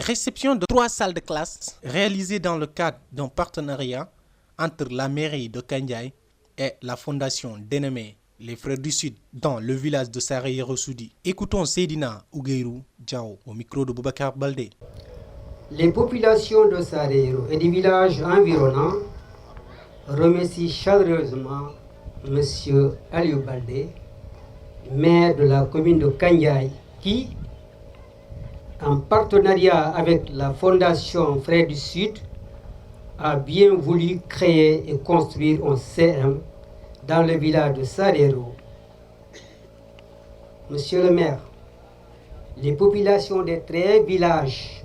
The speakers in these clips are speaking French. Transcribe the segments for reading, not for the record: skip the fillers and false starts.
Réception de 3 salles de classe réalisées dans le cadre d'un partenariat entre la mairie de Kandiaye et la fondation dénommée Les Frères du Sud dans le village de Sarayero Soudi. Écoutons Seydina Ougueirou Diao au micro de Boubacar Baldé. Les populations de Sarayero et des villages environnants remercient chaleureusement M. Aliou Baldé, maire de la commune de Kandiaye, qui, en partenariat avec la fondation Frères du Sud, a bien voulu créer et construire un CM dans le village de Sarayero. Monsieur le maire, les populations des 13 villages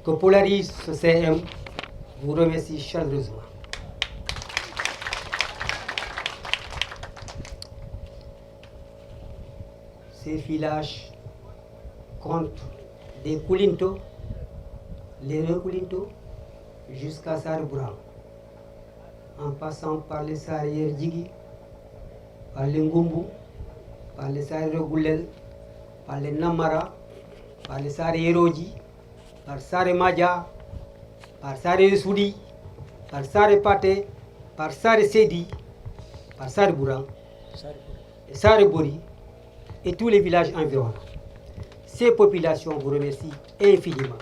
que polarise ce CM vous remercient chaleureusement. Ces villages comptent des Koulinto, les Rekoulinto, jusqu'à Saribouran, en passant par les Sarayero Djigi, par les Ngumbu, par les Sarayero Goulel, par les Namara, par les Sarayero Dji, par Sare Madja, par Sare Soudi, par Sare Pate, par Sare Sedi, par Sare Bouran, et Sare Bori, et tous les villages environnants. Ces populations vous remercient infiniment.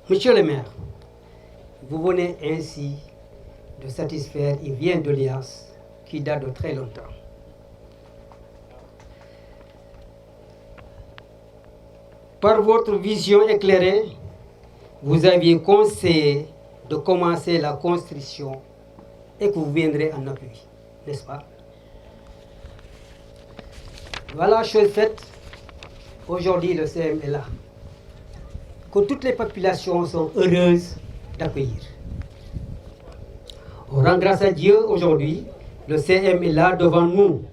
Monsieur le maire, vous venez ainsi de satisfaire une vieille doléance qui date de très longtemps. Par votre vision éclairée, vous aviez conseillé de commencer la construction et que vous viendrez en appui, n'est-ce pas? Voilà, chose faite. Aujourd'hui, le CM est là. Que toutes les populations sont heureuses d'accueillir. On rend grâce à Dieu aujourd'hui, le CM est là devant nous.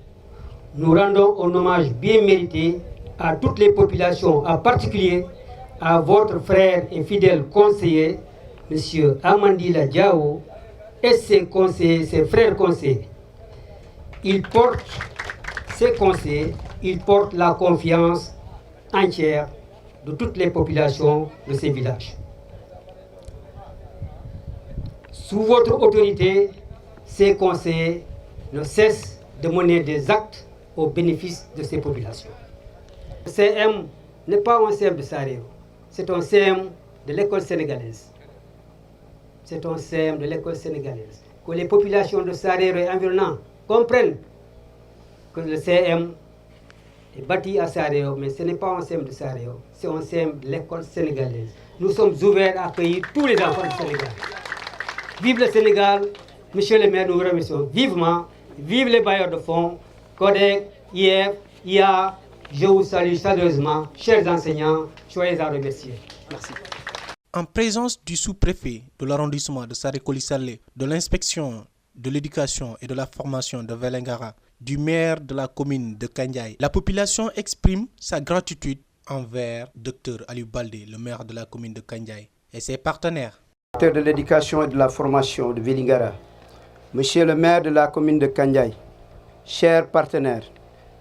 Nous rendons un hommage bien mérité à toutes les populations, en particulier à votre frère et fidèle conseiller, M. Amandila Diao, et ses conseillers, ses frères conseillers. Il porte ses conseillers, il porte la confiance entière de toutes les populations de ces villages. Sous votre autorité, ces conseillers ne cessent de mener des actes au bénéfice de ces populations. Le CM n'est pas un CM de Sarayero, c'est un CM de l'école sénégalaise. C'est un CM de l'école sénégalaise. Que les populations de Sarayero et environnants comprennent que le CM est bâti à Sarayero, mais ce n'est pas un CM de Sarayero, c'est un CM de l'école sénégalaise. Nous sommes ouverts à accueillir tous les enfants du Sénégal. Vive le Sénégal, monsieur le maire, nous vous remercions vivement. Vive les bailleurs de fonds, CODEC, IF, IA. Je vous salue chaleureusement, chers enseignants, soyez à remercier. Merci. En présence du sous-préfet de l'arrondissement de Sarekoli-Salé, de l'inspection de l'éducation et de la formation de Vélingara, du maire de la commune de Kandiaye, la population exprime sa gratitude envers Dr Aliou Baldé, le maire de la commune de Kandiaye, et ses partenaires. Directeur de l'éducation et de la formation de Vélingara, monsieur le maire de la commune de Kandiaye, chers partenaires,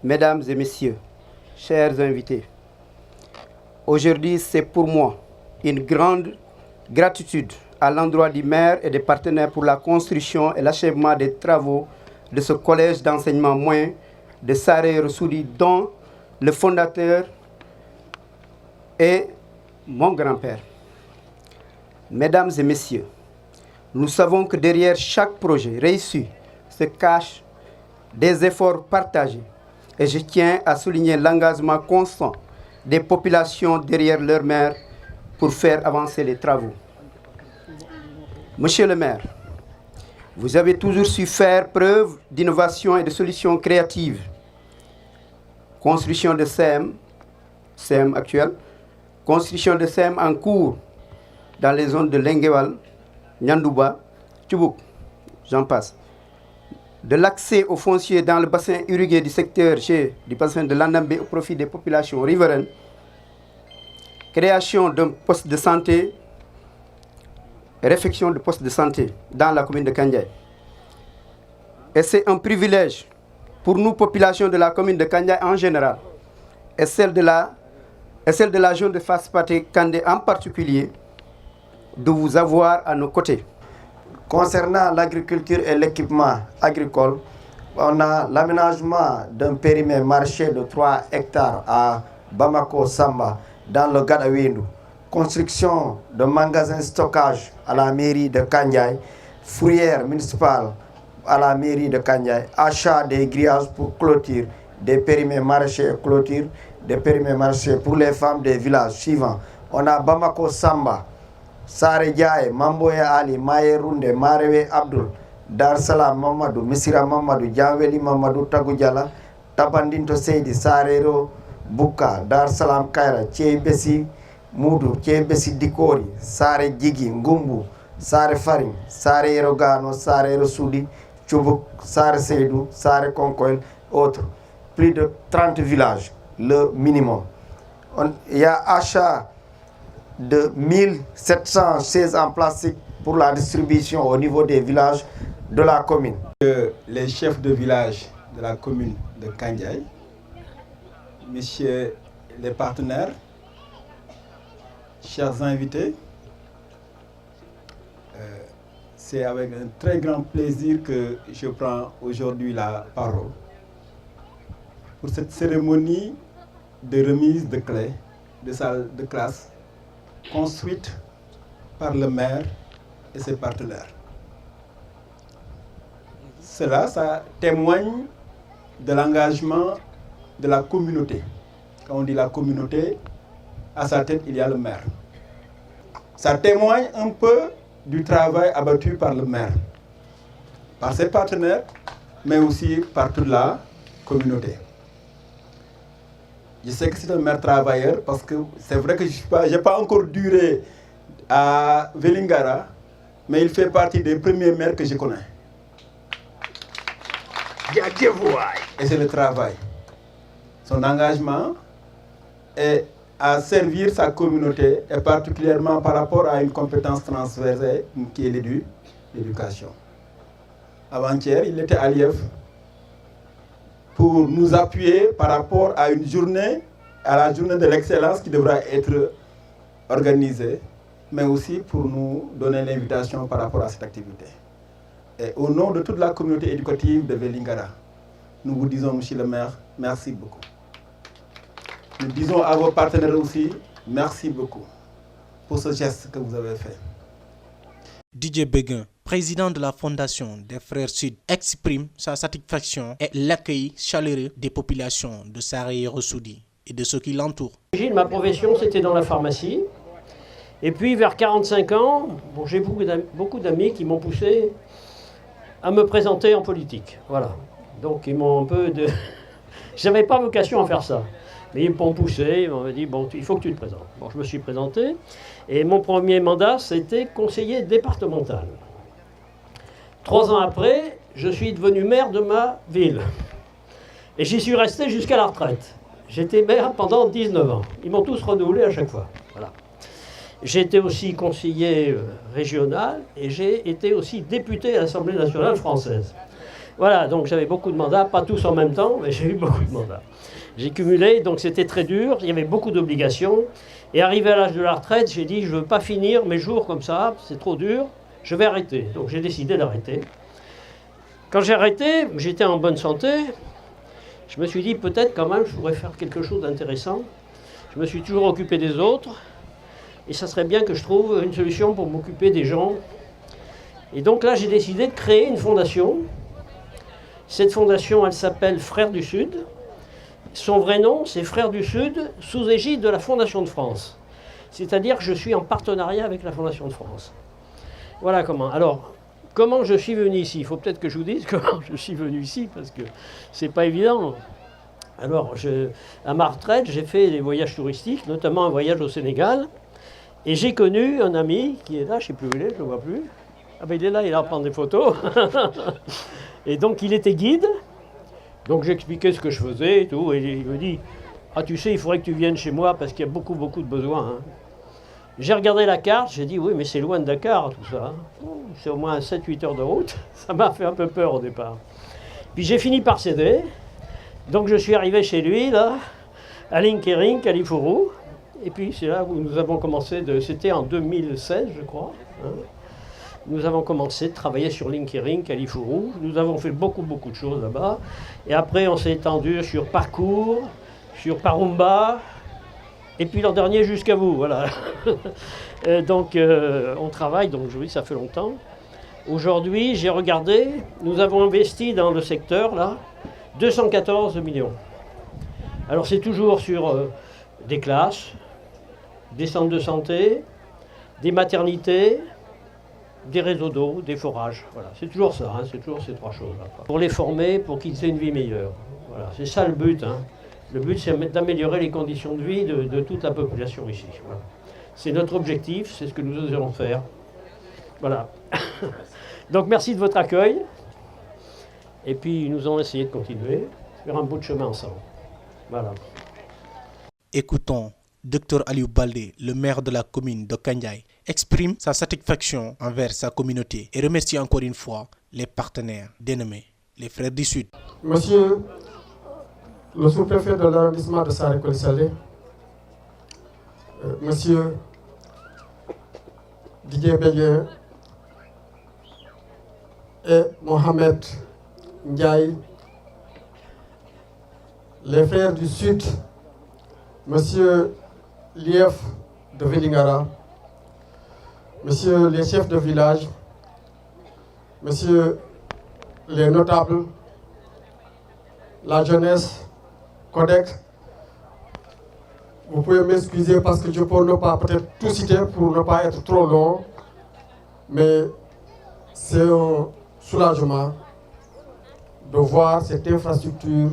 mesdames et messieurs, chers invités, aujourd'hui c'est pour moi une grande gratitude à l'endroit du maire et des partenaires pour la construction et l'achèvement des travaux de ce collège d'enseignement moyen de Sarayero Soudi, dont le fondateur est mon grand-père. Mesdames et messieurs, nous savons que derrière chaque projet réussi se cachent des efforts partagés et je tiens à souligner l'engagement constant des populations derrière leur maire pour faire avancer les travaux. Monsieur le maire, vous avez toujours su faire preuve d'innovation et de solutions créatives. Construction de CM actuel, construction de CM en cours dans les zones de Lenguewal, Nyandouba, Tchoubouk, j'en passe. De l'accès aux fonciers dans le bassin irrigué du secteur du bassin de l'Andambé au profit des populations riveraines, création d'un poste de santé, réfection de postes de santé dans la commune de Kandiaye. Et c'est un privilège pour nous, populations de la commune de Kandiaye en général, et celle de la jeune de Fass Pathé Kandé en particulier, de vous avoir à nos côtés. Concernant l'agriculture et l'équipement agricole, on a l'aménagement d'un périmètre maraîcher de 3 hectares à Bamako Samba, dans le Gadawindou. Construction de magasins stockage à la mairie de Kandiaï, fourrière municipale à la mairie de Kandiaï, achat des grillages pour clôture, des périmètres maraîchers clôture, des périmètres maraîchers pour les femmes des villages suivants. On a Bamako Samba, Sare Diaye, Mamboye Ali, Maye Runde, Marewe Abdul, Dar Salam Mamadou, Misira Mamadou, Djanveli Mamadou, Tagoudjala, Tabandinto Seydi, Sarero Buka, Dar Salam Kaira, Bessi Moudou, Bessi Dikori, Sare Djigi, Ngumbu, Sare Faring, Sare Erogano, Sare Rosoudi, Tchoubou, Sare Seydou, Sare Konkoel, autres. Plus de 30 villages, le minimum. Il y a achat de 1700 chaises en plastique pour la distribution au niveau des villages de la commune. Les chefs de village de la commune de Kandiaï, messieurs les partenaires, chers invités, c'est avec un très grand plaisir que je prends aujourd'hui la parole pour cette cérémonie de remise de clés de salle de classe construite par le maire et ses partenaires. Cela, ça témoigne de l'engagement de la communauté. Quand on dit la communauté, à sa tête, il y a le maire. Ça témoigne un peu du travail abattu par le maire, par ses partenaires, mais aussi par toute la communauté. Je sais que c'est un maire travailleur parce que c'est vrai que je n'ai pas encore duré à Vélingara, mais il fait partie des premiers maires que je connais. Et c'est le travail. Son engagement est à servir sa communauté et particulièrement par rapport à une compétence transversale qui est l'éducation. Avant-hier, il était à Lièvre pour nous appuyer par rapport à une journée, à la journée de l'excellence qui devra être organisée, mais aussi pour nous donner l'invitation par rapport à cette activité. Et au nom de toute la communauté éducative de Vélingara, nous vous disons, monsieur le maire, merci beaucoup. Nous disons à vos partenaires aussi, merci beaucoup pour ce geste que vous avez fait. Didier Béguin, président de la Fondation des Frères Sud, exprime sa satisfaction et l'accueil chaleureux des populations de Saré-Rosoudi et de ceux qui l'entourent. Ma profession, c'était dans la pharmacie. Et puis, vers 45 ans, j'ai beaucoup d'amis qui m'ont poussé à me présenter en politique. Voilà. Donc, ils m'ont un peu de... Je n'avais pas vocation à faire ça. Mais ils m'ont poussé, ils m'ont dit, bon, il faut que tu te présentes. Bon, je me suis présenté. Et mon premier mandat, c'était conseiller départemental. 3 ans après, je suis devenu maire de ma ville. Et j'y suis resté jusqu'à la retraite. J'étais maire pendant 19 ans. Ils m'ont tous renouvelé à chaque fois. Voilà. J'ai été aussi conseiller régional et j'ai été aussi député à l'Assemblée nationale française. Voilà, donc j'avais beaucoup de mandats, pas tous en même temps, mais j'ai eu beaucoup de mandats. J'ai cumulé, donc c'était très dur, il y avait beaucoup d'obligations. Et arrivé à l'âge de la retraite, j'ai dit, je ne veux pas finir mes jours comme ça, c'est trop dur, je vais arrêter. Donc j'ai décidé d'arrêter. Quand j'ai arrêté, j'étais en bonne santé. Je me suis dit, peut-être quand même, je pourrais faire quelque chose d'intéressant. Je me suis toujours occupé des autres. Et ça serait bien que je trouve une solution pour m'occuper des gens. Et donc là, j'ai décidé de créer une fondation. Cette fondation, elle s'appelle Frères du Sud. Son vrai nom, c'est Frères du Sud, sous égide de la Fondation de France. C'est-à-dire que je suis en partenariat avec la Fondation de France. Voilà comment. Alors, comment je suis venu ici? Il faut peut-être que je vous dise comment je suis venu ici, parce que c'est pas évident. Alors, à ma retraite, j'ai fait des voyages touristiques, notamment un voyage au Sénégal. Et j'ai connu un ami qui est là, je ne sais plus où il est, je ne le vois plus. Ah ben il est là, il est là à prendre des photos. Et donc il était guide. Donc j'expliquais ce que je faisais et tout. Et il me dit, ah tu sais, il faudrait que tu viennes chez moi parce qu'il y a beaucoup de besoins. Hein. J'ai regardé la carte, j'ai dit, oui mais c'est loin de Dakar tout ça. Hein. C'est au moins 7-8 heures de route. Ça m'a fait un peu peur au départ. Puis j'ai fini par céder. Donc je suis arrivé chez lui là. à Linkering, à Lifuru. Et puis c'est là où nous avons commencé, c'était en 2016 je crois. Hein. Nous avons commencé de travailler sur Linkering, à Lifuru. Nous avons fait beaucoup de choses là-bas. Et après on s'est étendu sur Parcours, sur Parumba, et puis l'an dernier jusqu'à vous, voilà. Donc on travaille, donc oui, ça fait longtemps. Aujourd'hui, j'ai regardé, nous avons investi dans le secteur, là, 214 millions. Alors c'est toujours sur des classes, des centres de santé, des maternités, des réseaux d'eau, des forages. Voilà, c'est toujours ça, hein, c'est toujours ces trois choses-là. Pour les former, pour qu'ils aient une vie meilleure. Voilà, c'est ça le but. Hein. Le but, c'est d'améliorer les conditions de vie de toute la population ici. Voilà. C'est notre objectif, c'est ce que nous allons faire. Voilà. Donc merci de votre accueil. Et puis nous allons essayer de continuer, faire un bout de chemin ensemble. Voilà. Écoutons Dr Aliou Baldé, le maire de la commune de Kandiaye, exprime sa satisfaction envers sa communauté et remercie encore une fois les partenaires dénommés, les Frères du Sud. Monsieur le sous-préfet de l'arrondissement de Saré-Coly-Salé, Monsieur Didier Bégué et Mohamed Ndiaye, les Frères du Sud, Monsieur Lief de Vélingara, Monsieur les chefs de village, Monsieur les notables, la jeunesse, Codex. Vous pouvez m'excuser parce que je peux ne pas peut-être tout citer pour ne pas être trop long, mais c'est un soulagement de voir cette infrastructure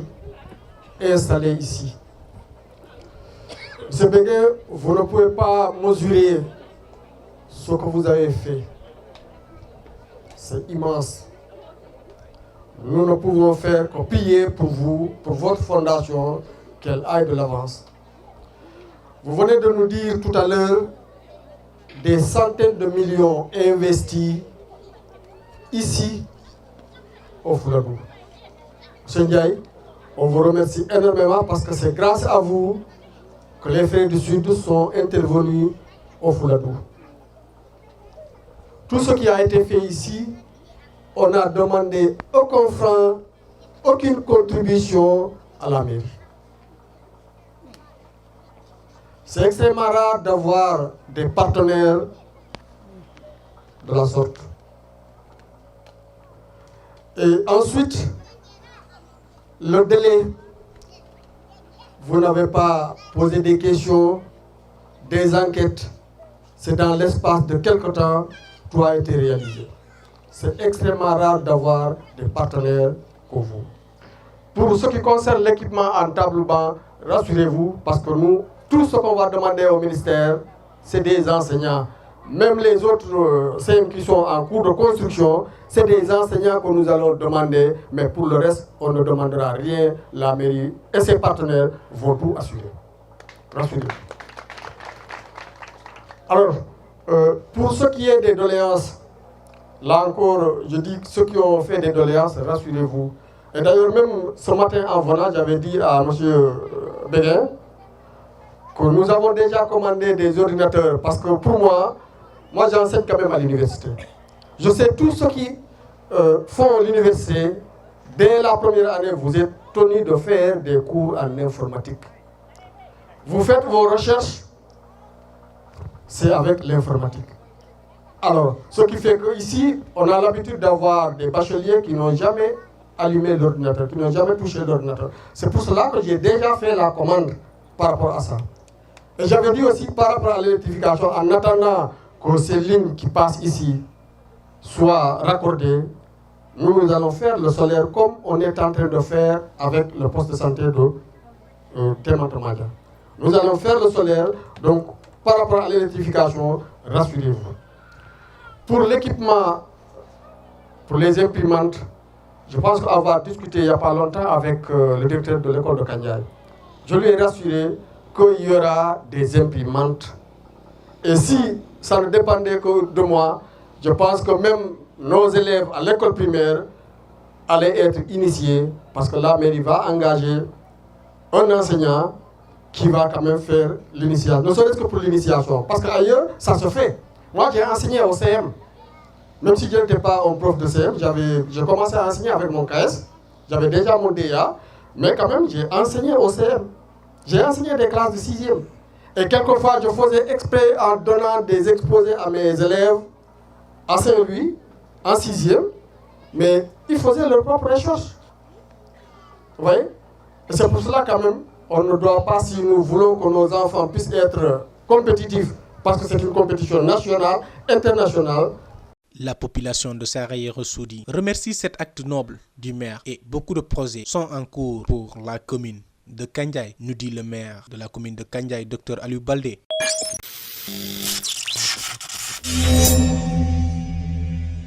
installée ici. Monsieur Bégué, vous ne pouvez pas mesurer ce que vous avez fait. C'est immense. Nous ne pouvons faire que prier pour vous, pour votre fondation, qu'elle aille de l'avance. Vous venez de nous dire tout à l'heure des centaines de millions investis ici au Fouladou. Monsieur Ndiaye, on vous remercie énormément parce que c'est grâce à vous que les Frères du Sud sont intervenus au Fouladou. Tout ce qui a été fait ici, on n'a demandé aucun franc, aucune contribution à la mairie. C'est extrêmement rare d'avoir des partenaires de la sorte. Et ensuite, le délai, vous n'avez pas posé des questions, des enquêtes. C'est dans l'espace de quelque temps, tout a été réalisé. C'est extrêmement rare d'avoir des partenaires comme vous. Pour ce qui concerne l'équipement en table-banc, rassurez-vous, parce que nous, tout ce qu'on va demander au ministère, c'est des enseignants. Même les autres CM qui sont en cours de construction, c'est des enseignants que nous allons demander, mais pour le reste, on ne demandera rien. La mairie et ses partenaires vont tout assurer. Rassurez-vous. Alors, pour ce qui est des doléances, là encore, je dis que ceux qui ont fait des doléances, rassurez-vous. Et d'ailleurs, même ce matin en venant, j'avais dit à M. Béguin que nous avons déjà commandé des ordinateurs parce que pour moi j'enseigne quand même à l'université. Je sais tous ceux qui font l'université, dès la première année, vous êtes tenus de faire des cours en informatique. Vous faites vos recherches, c'est avec l'informatique. Alors, ce qui fait qu'ici, on a l'habitude d'avoir des bacheliers qui n'ont jamais allumé l'ordinateur, qui n'ont jamais touché l'ordinateur. C'est pour cela que j'ai déjà fait la commande par rapport à ça. Et j'avais dit aussi par rapport à l'électrification, en attendant que ces lignes qui passent ici soient raccordées, nous allons faire le solaire comme on est en train de faire avec le poste de santé de Témantamadia. Nous allons faire le solaire, donc par rapport à l'électrification, rassurez-vous. Pour l'équipement, pour les imprimantes, je pense qu'on va discuter il n'y a pas longtemps avec le directeur de l'école de Kandiaye. Je lui ai rassuré qu'il y aura des imprimantes. Et si ça ne dépendait que de moi, je pense que même nos élèves à l'école primaire allaient être initiés parce que la mairie va engager un enseignant qui va quand même faire l'initiation. Ne serait-ce que pour l'initiation. Parce qu'ailleurs, ça se fait. Moi, j'ai enseigné au CM. Même si je n'étais pas un prof de CM, j'ai commencé à enseigner avec mon KS. J'avais déjà mon DA. Mais quand même, j'ai enseigné au CM. J'ai enseigné des classes de 6e. Et quelquefois, je faisais exprès en donnant des exposés à mes élèves à Saint-Louis, en 6e. Mais ils faisaient leurs propres recherches. Vous voyez? Et c'est pour cela quand même, on ne doit pas, si nous voulons que nos enfants puissent être compétitifs, parce que c'est une compétition nationale, internationale. La population de Saraye-Ressoudi remercie cet acte noble du maire et beaucoup de projets sont en cours pour la commune de Kandiaye, nous dit le maire de la commune de Kandiaye, Dr Aliou Baldé.